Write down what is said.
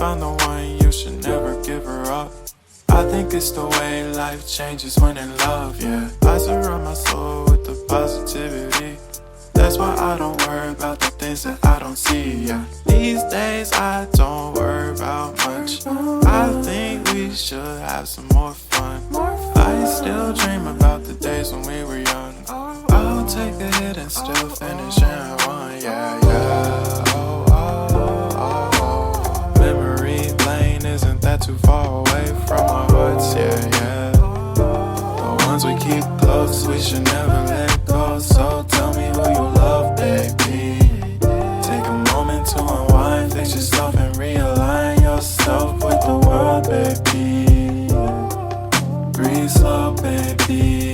found the one, you should never give her up. I think it's the way life changes when in love, yeah. I surround my soul with the positivity. That's why I don't worry about the things that I don't see, yeah. These days I don't worry about much. I think we should have some more fun. I still dream about the days when we were young. I'll take a hit and still finish in one, yeah, yeah. Oh, oh, oh, oh. Memory lane isn't that too far away from our hearts, yeah, yeah. The ones we keep close, we should never let go. So tell me who you love, baby. Take a moment to unwind, fix yourself and realign yourself with the world, baby. Breathe slow, baby.